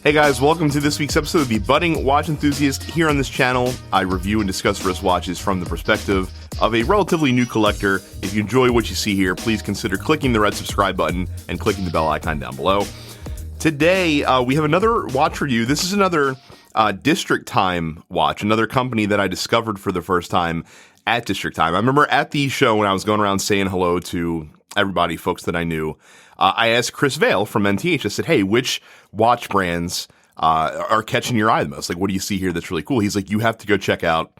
Hey guys, welcome to this week's episode of the Budding Watch Enthusiast. Here on this channel, I review and discuss wristwatches from the perspective of a relatively new collector. If you enjoy what you see here, please consider clicking the red subscribe button and clicking the bell icon down below. Today, we have another watch review. This is another District Time watch, another company that I discovered for the first time at District Time. I remember at the show when I was going around saying hello to everybody, folks that I knew, I asked Chris Vale from NTH, I said, hey, which watch brands are catching your eye the most? Like, what do you see here that's really cool? He's like, you have to go check out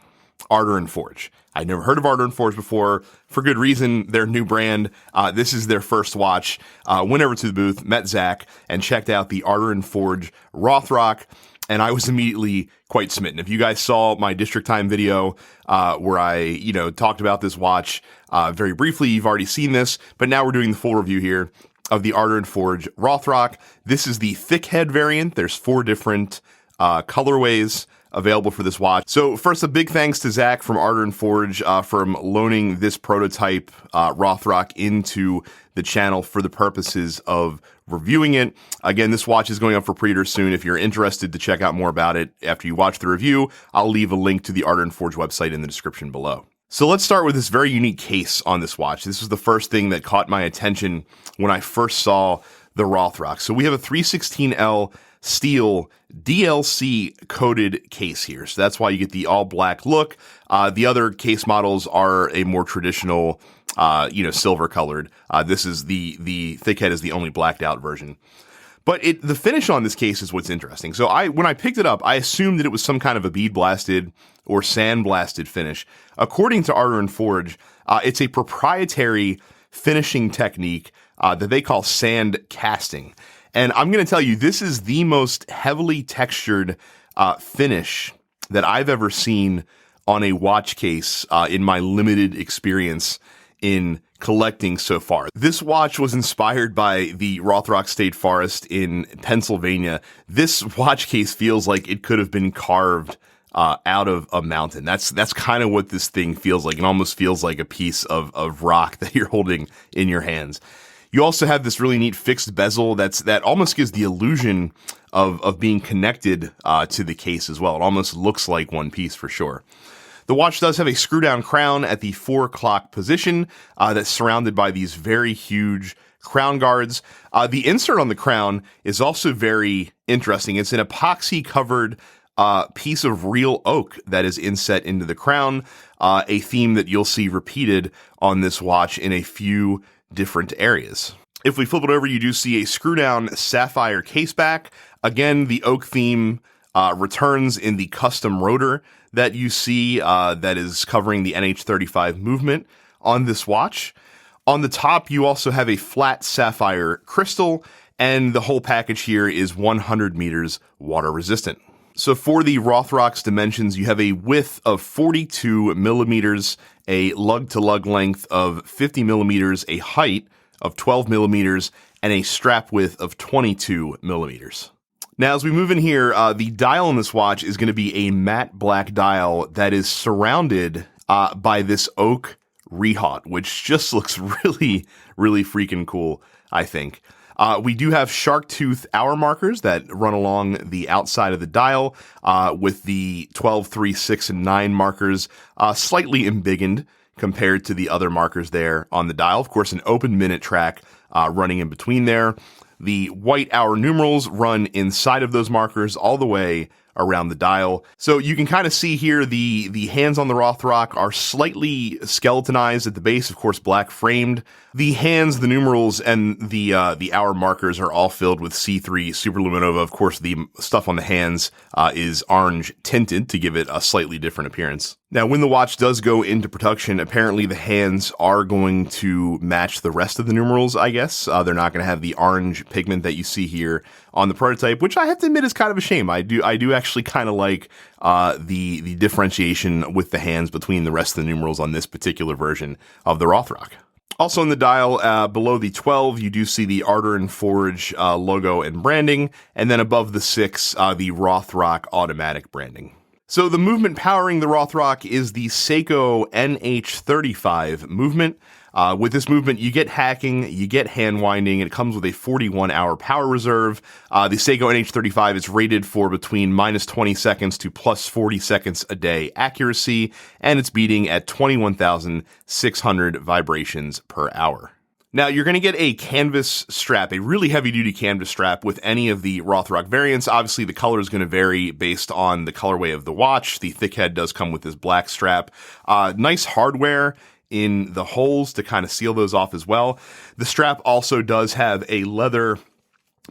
Ardor Forge. I'd never heard of Ardor Forge before, for good reason. Their new brand. This is their first watch. Went over to the booth, met Zach, and checked out the Ardor Forge Rothrock. And I was immediately quite smitten. If you guys saw my District Time video where I, talked about this watch very briefly, you've already seen this. But now we're doing the full review here of the Ardor Forge Rothrock. This is the Thickhead variant. There's 4 different colorways available for this watch. So first, a big thanks to Zach from Ardor Forge from loaning this prototype Rothrock into the channel for the purposes of reviewing it. Again, this watch is going up for pre-order soon. If you're interested to check out more about it after you watch the review, I'll leave a link to the Ardor Forge website in the description below. So let's start with this very unique case on this watch. This was the first thing that caught my attention when I first saw the Rothrock. So we have a 316L steel DLC coated case here. So that's why you get the all black look. The other case models are a more traditional, silver colored. This is the Thickhead is the only blacked out version. But the finish on this case is what's interesting. So when I picked it up, I assumed that it was some kind of a bead blasted or sand blasted finish. According to Ardor Forge, it's a proprietary finishing technique that they call sand casting. And I'm going to tell you, this is the most heavily textured finish that I've ever seen on a watch case in my limited experience in collecting so far. This watch was inspired by the Rothrock State Forest in Pennsylvania. This watch case feels like it could have been carved out of a mountain. That's kind of what this thing feels like. It almost feels like a piece of rock that you're holding in your hands. You also have this really neat fixed bezel that almost gives the illusion of being connected to the case as well. It almost looks like one piece for sure. The watch does have a screw-down crown at the 4 o'clock position that's surrounded by these very huge crown guards. The insert on the crown is also very interesting. It's an epoxy-covered piece of real oak that is inset into the crown, a theme that you'll see repeated on this watch in a few different areas. If we flip it over, you do see a screw-down sapphire caseback. Again, the oak theme returns in the custom rotor that you see that is covering the NH35 movement on this watch. On the top, you also have a flat sapphire crystal, and the whole package here is 100 meters water resistant. So for the Rothrock's dimensions, you have a width of 42 millimeters, a lug-to-lug length of 50 millimeters, a height of 12 millimeters, and a strap width of 22 millimeters. Now, as we move in here, the dial on this watch is going to be a matte black dial that is surrounded by this oak rehaut, which just looks really, really freaking cool, I think. We do have shark tooth hour markers that run along the outside of the dial, with the 12, 3, 6, and 9 markers slightly embiggened compared to the other markers there on the dial. Of course, an open minute track running in between there. The white hour numerals run inside of those markers all the way around the dial. So you can kind of see here the hands on the Rothrock are slightly skeletonized at the base, of course, black framed. The hands, the numerals, and the hour markers are all filled with C3 Superluminova. Of course, the stuff on the hands is orange tinted to give it a slightly different appearance. Now, when the watch does go into production, apparently the hands are going to match the rest of the numerals, I guess. They're not going to have the orange pigment that you see here on the prototype, which I have to admit is kind of a shame. I do actually kind of like the differentiation with the hands between the rest of the numerals on this particular version of the Rothrock. Also in the dial, below the 12, you do see the Ardor Forge logo and branding, and then above the 6, the Rothrock automatic branding. So the movement powering the Rothrock is the Seiko NH35 movement. With this movement, you get hacking, you get hand winding, and it comes with a 41-hour power reserve. The Seiko NH35 is rated for between minus 20 seconds to plus 40 seconds a day accuracy, and it's beating at 21,600 vibrations per hour. Now, you're going to get a canvas strap, a really heavy-duty canvas strap with any of the Rothrock variants. Obviously, the color is going to vary based on the colorway of the watch. The Thickhead does come with this black strap. Nice hardware in the holes to kind of seal those off as well. The strap also does have a leather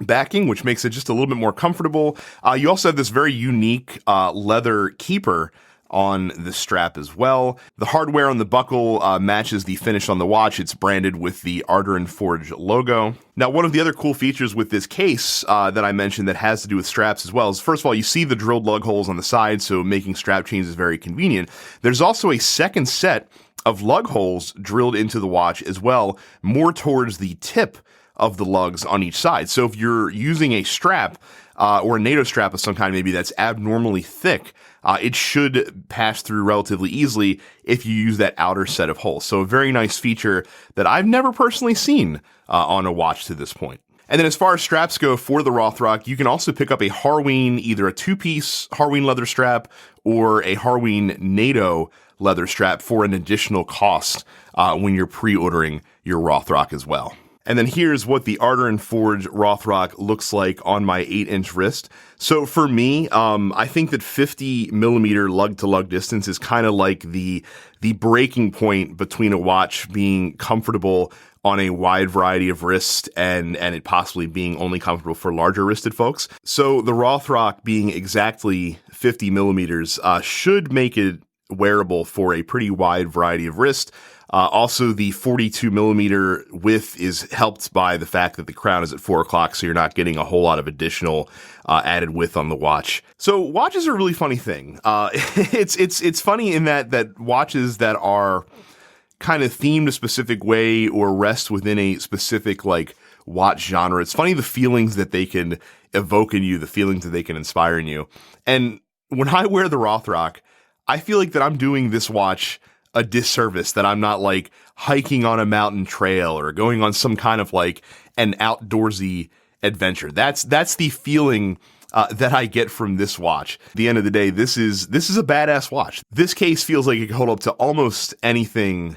backing, which makes it just a little bit more comfortable. You also have this very unique leather keeper on the strap as well. The hardware on the buckle matches the finish on the watch. It's branded with the Ardor Forge logo. Now, one of the other cool features with this case that I mentioned that has to do with straps as well is, first of all, you see the drilled lug holes on the side, so making strap changes is very convenient. There's also a second set of lug holes drilled into the watch as well, more towards the tip of the lugs on each side. So if you're using a strap or a NATO strap of some kind, maybe that's abnormally thick, it should pass through relatively easily if you use that outer set of holes. So a very nice feature that I've never personally seen on a watch to this point. And then as far as straps go for the Rothrock, you can also pick up a Harween, either a two-piece Harween leather strap or a Harween NATO leather strap for an additional cost when you're pre-ordering your Rothrock as well. And then here's what the Ardor Forge Rothrock looks like on my 8-inch wrist. So for me, I think that 50 millimeter lug-to-lug distance is kind of like the breaking point between a watch being comfortable on a wide variety of wrists and it possibly being only comfortable for larger wristed folks. So the Rothrock being exactly 50 millimeters should make it wearable for a pretty wide variety of wrist. Also, the 42 millimeter width is helped by the fact that the crown is at 4 o'clock, so you're not getting a whole lot of additional added width on the watch. So watches are a really funny thing. It's funny in that watches that are kind of themed a specific way or rest within a specific watch genre, it's funny the feelings that they can evoke in you, the feelings that they can inspire in you. And when I wear the Rothrock, I feel like that I'm doing this watch a disservice, that I'm not hiking on a mountain trail or going on some kind of an outdoorsy adventure. That's the feeling that I get from this watch. At the end of the day, this is a badass watch. This case feels like it can hold up to almost anything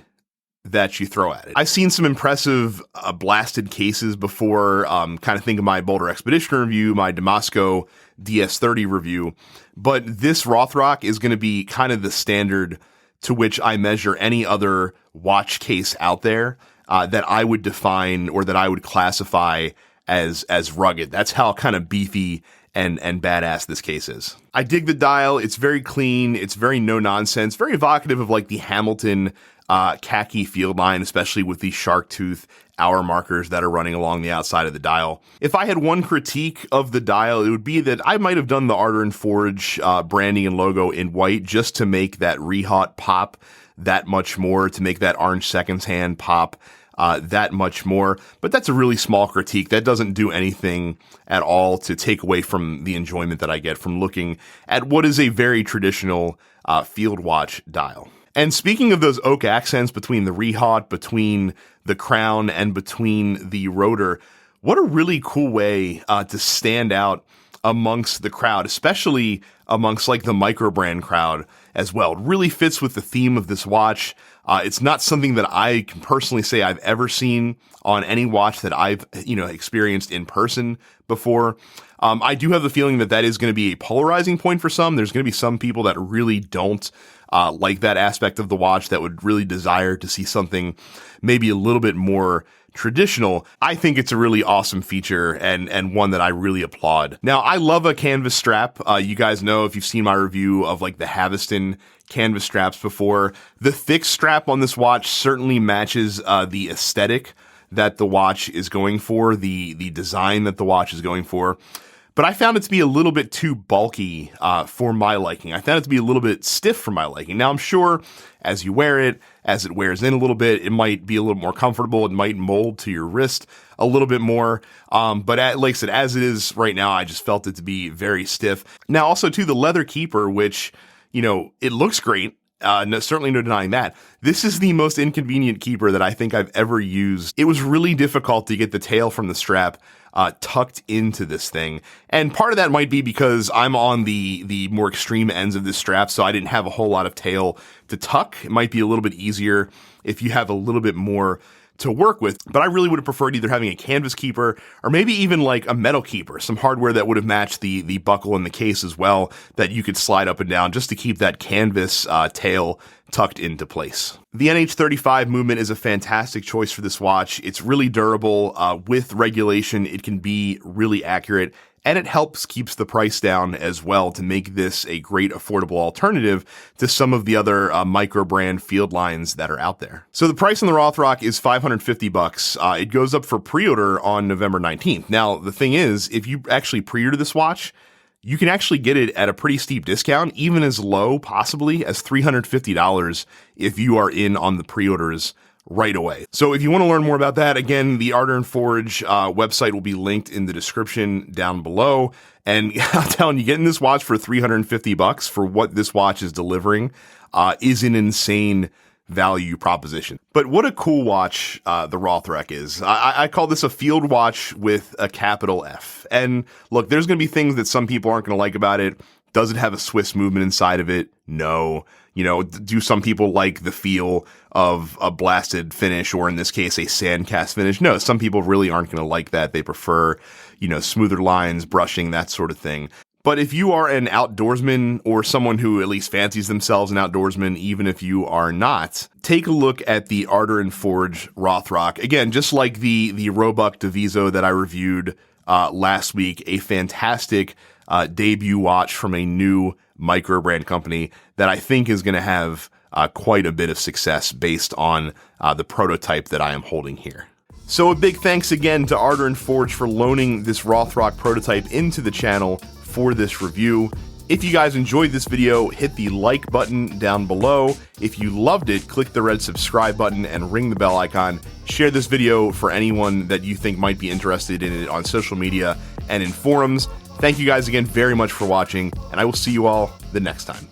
that you throw at it. I've seen some impressive blasted cases before, kind of think of my Boulder Expedition review, my Damasco DS30 review, but this Rothrock is going to be kind of the standard to which I measure any other watch case out there that I would define or that I would classify as rugged. That's how kind of beefy and badass this case is. I dig the dial. It's very clean. It's very no nonsense, very evocative of the Hamilton khaki field line, especially with the shark tooth hour markers that are running along the outside of the dial. If I had one critique of the dial, it would be that I might have done the Ardor Forge branding and logo in white just to make that Rehot pop that much more, to make that orange seconds hand pop that much more. But that's a really small critique. That doesn't do anything at all to take away from the enjoyment that I get from looking at what is a very traditional field watch dial. And speaking of those oak accents between the Rehot, between the crown, and between the rotor, what a really cool way to stand out amongst the crowd, especially amongst the microbrand crowd as well. It really fits with the theme of this watch. It's not something that I can personally say I've ever seen on any watch that I've experienced in person before. I do have the feeling that is going to be a polarizing point for some. There's going to be some people that really don't like that aspect of the watch, that would really desire to see something maybe a little bit more traditional. I think it's a really awesome feature and one that I really applaud. Now, I love a canvas strap. You guys know, if you've seen my review of the Haviston canvas straps before, the thick strap on this watch certainly matches the aesthetic that the watch is going for, the design that the watch is going for. But I found it to be a little bit too bulky for my liking. I found it to be a little bit stiff for my liking. Now, I'm sure as you wear it, as it wears in a little bit, it might be a little more comfortable. It might mold to your wrist a little bit more. But like I said, as it is right now, I just felt it to be very stiff. Now, also, too, the leather keeper, which it looks great. No, certainly no denying that. This is the most inconvenient keeper that I think I've ever used. It was really difficult to get the tail from the strap tucked into this thing. And part of that might be because I'm on the more extreme ends of this strap, so I didn't have a whole lot of tail to tuck. It might be a little bit easier if you have a little bit more to work with, but I really would have preferred either having a canvas keeper or maybe even like a metal keeper, some hardware that would have matched the buckle and the case as well, that you could slide up and down just to keep that canvas tail tucked into place. The NH35 movement is a fantastic choice for this watch. It's really durable. With regulation, it can be really accurate, and it keeps the price down as well to make this a great affordable alternative to some of the other micro-brand field lines that are out there. So the price on the Rothrock is $550. It goes up for pre-order on November 19th. Now, the thing is, if you actually pre-order this watch, you can actually get it at a pretty steep discount, even as low, possibly, as $350 if you are in on the pre-orders right away. So if you want to learn more about that, again, the Ardor Forge website will be linked in the description down below. And I'm telling you, getting this watch for $350 for what this watch is delivering is an insane value proposition. But what a cool watch the Rothrock is. I call this a field watch with a capital F. And look, there's going to be things that some people aren't going to like about it. Does it have a Swiss movement inside of it? No. Do some people like the feel of a blasted finish, or in this case, a sandcast finish? No, some people really aren't going to like that. They prefer, smoother lines, brushing, that sort of thing. But if you are an outdoorsman or someone who at least fancies themselves an outdoorsman, even if you are not, take a look at the Ardor Forge Rothrock. Again, just like the Roebuck Diviso that I reviewed last week, a fantastic debut watch from a new micro-brand company that I think is going to have quite a bit of success based on the prototype that I am holding here. So a big thanks again to Ardor Forge for loaning this Rothrock prototype into the channel for this review. If you guys enjoyed this video, hit the like button down below. If you loved it, click the red subscribe button and ring the bell icon. Share this video for anyone that you think might be interested in it on social media and in forums. Thank you guys again very much for watching, and I will see you all the next time.